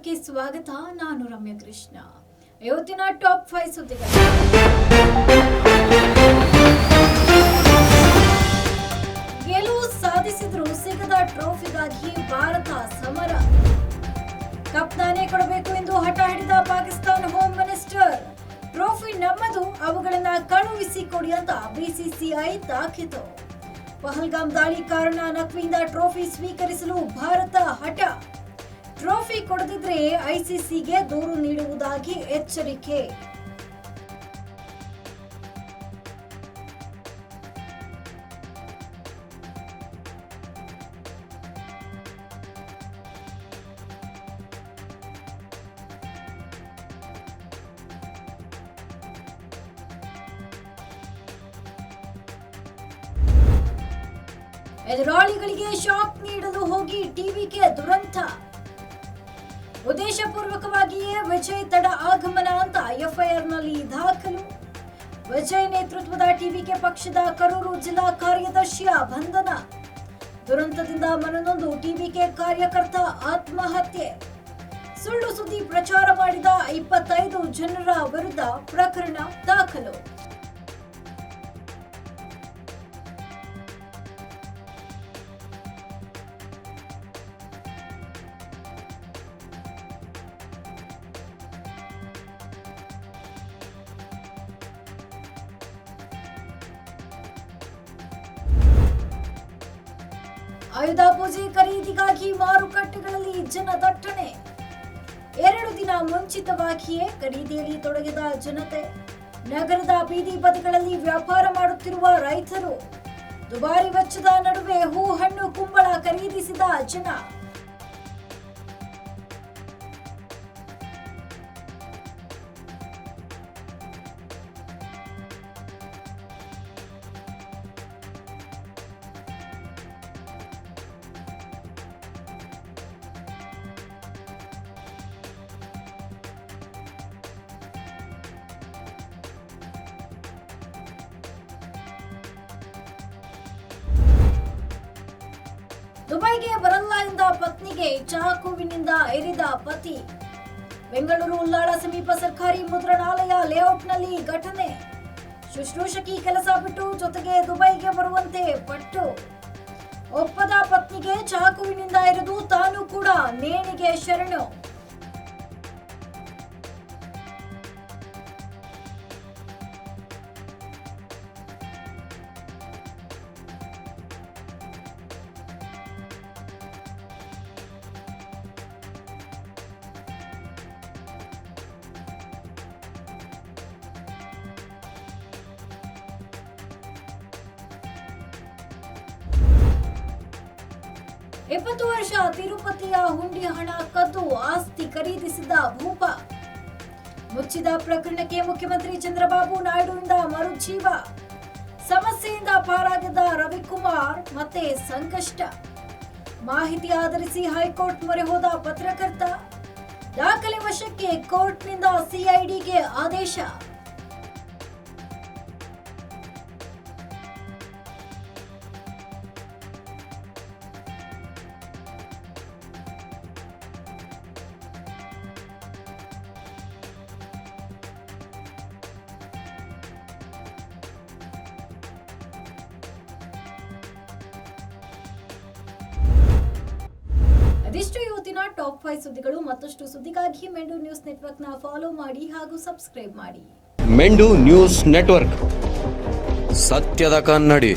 ನ್ಯೂಸ್ಗೆ ಸ್ವಾಗತ. ನಾನು ರಮ್ಯಾ ಕೃಷ್ಣ. ಇವತ್ತಿನ ಟಾಪ್ 5 ಸುದ್ದಿಗಳು. ಗೆಲುವು ಸಾಧಿಸಿದ್ರು ಸಿಗದ ಟ್ರೋಫಿಗಾಗಿ ಭಾರತ ಸಮರ. ಕಪ್ ನಾನೇ ಕೊಡಬೇಕು ಎಂದು ಹಠ ಹಿಡಿದ ಪಾಕಿಸ್ತಾನ ಹೋಮ್ ಮಿನಿಸ್ಟರ್. ಟ್ರೋಫಿ ನಮ್ಮದು, ಅವುಗಳನ್ನ ಕಳುಹಿಸಿ ಕೊಡಿ ಅಂತ ಬಿಸಿಸಿಐ ತಾಕೀತು. ಪಹಲ್ಗಾಮ್ ದಾಳಿ ಕಾರಣ ನಕ್ವಿಯಿಂದ ಟ್ರೋಫಿ ಸ್ವೀಕರಿಸಲು ಭಾರತ ಹಠ. ಟ್ರೋಫಿ ಕೊಡದಿದ್ರೆ ಐಸಿಸಿಗೆ ದೂರು ನೀಡುವುದಾಗಿ ಎಚ್ಚರಿಕೆ. ಎದುರಾಳಿಗಳಿಗೆ ಶಾಕ್ ನೀಡಲು ಹೋಗಿ ಟಿವಿಗೆ ದುರಂತ. ಉದ್ದೇಶಪೂರ್ವಕವಾಗಿಯೇ ವಿಜಯ್ ತಡ ಆಗಮನ ಅಂತ ಎಫ್ಐಆರ್ನಲ್ಲಿ ದಾಖಲು. ವಿಜಯ್ ನೇತೃತ್ವದ ಟಿವಿಕೆ ಪಕ್ಷದ ಕರೂರು ಜಿಲ್ಲಾ ಕಾರ್ಯದರ್ಶಿಯ ಬಂಧನ. ದುರಂತದಿಂದ ಮನನೊಂದು ಟಿವಿಕೆ ಕಾರ್ಯಕರ್ತ ಆತ್ಮಹತ್ಯೆ. ಸುಳ್ಳು ಸುದ್ದಿ ಪ್ರಚಾರ ಮಾಡಿದ 25 ಜನರ ವಿರುದ್ಧ ಪ್ರಕರಣ ದಾಖಲು. ಆಯುಧ ಪೂಜೆ ಖರೀದಿಗಾಗಿ ಮಾರುಕಟ್ಟೆಗಳಲ್ಲಿ ಜನದಟ್ಟಣೆ. 2 ದಿನ ಮುಂಚಿತವಾಗಿಯೇ ಖರೀದಿಯಲ್ಲಿ ತೊಡಗಿದ ಜನತೆ. ನಗರದ ಬೀದಿ ಬದಿಗಳಲ್ಲಿ ವ್ಯಾಪಾರ ಮಾಡುತ್ತಿರುವ ರೈತರು. ದುಬಾರಿ ವೆಚ್ಚದ ನಡುವೆ ಹೂ ಹಣ್ಣು ಕುಂಬಳ ಖರೀದಿಸಿದ ಜನ. ದುಬೈಗೆ ಬರಲ್ಲ ಎಂದ ಪತ್ನಿಗೆ ಚಾಕುವಿನಿಂದ ಇರಿದ ಪತಿ. ಬೆಂಗಳೂರು ಉಲ್ಲಾಳ ಸಮೀಪ ಸರ್ಕಾರಿ ಮುದ್ರಣಾಲಯ ಲೇಔಟ್ನಲ್ಲಿ ಘಟನೆ. ಶುಶ್ರೂಷಕಿ ಕೆಲಸ ಬಿಟ್ಟು ಜೊತೆಗೆ ದುಬೈಗೆ ಬರುವಂತೆ ಪಟ್ಟು. ಒಪ್ಪದ ಪತ್ನಿಗೆ ಚಾಕುವಿನಿಂದ ಇರಿದು ತಾನು ಕೂಡ ನೇಣಿಗೆ ಶರಣು. $20 ವರ್ಷ ತಿರುಪತಿಯ ಹುಂಡಿ ಹಣ ಕದ್ದು ಆಸ್ತಿ ಖರೀದಿಸಿದ ಭೂಪ. ಮುಚ್ಚಿದ ಪ್ರಕರಣಕ್ಕೆ ಮುಖ್ಯಮಂತ್ರಿ ಚಂದ್ರಬಾಬು ನಾಯ್ಡುವಿಂದ ಮರುಜೀವ. ಸಮಸ್ಯೆಯಿಂದ ಪಾರಾಗಿದ್ದ ರವಿಕುಮಾರ್ ಮತ್ತೆ ಸಂಕಷ್ಟ. ಮಾಹಿತಿ ಆಧರಿಸಿ ಹೈಕೋರ್ಟ್ ಮೊರೆ ಹೋದ ಪತ್ರಕರ್ತ. ದಾಖಲೆ ವಶಕ್ಕೆ ಕೋರ್ಟ್ನಿಂದ ಸಿಐಡಿಗೆ ಆದೇಶ. ಇದಿಷ್ಟು ಇವತ್ತಿನ ಟಾಪ್ 5 ಸುದ್ದಿಗಳು. ಮತ್ತಷ್ಟು ಸುದ್ದಿಗಾಗಿ ಮೆಂಡು ನ್ಯೂಸ್ ನೆಟ್ವರ್ಕ್ನ ಫಾಲೋ ಮಾಡಿ ಹಾಗೂ ಸಬ್ಸ್ಕ್ರೈಬ್ ಮಾಡಿ. ಮೆಂಡು ನ್ಯೂಸ್ ನೆಟ್ವರ್ಕ್, ಸತ್ಯದ ಕನ್ನಡಿ.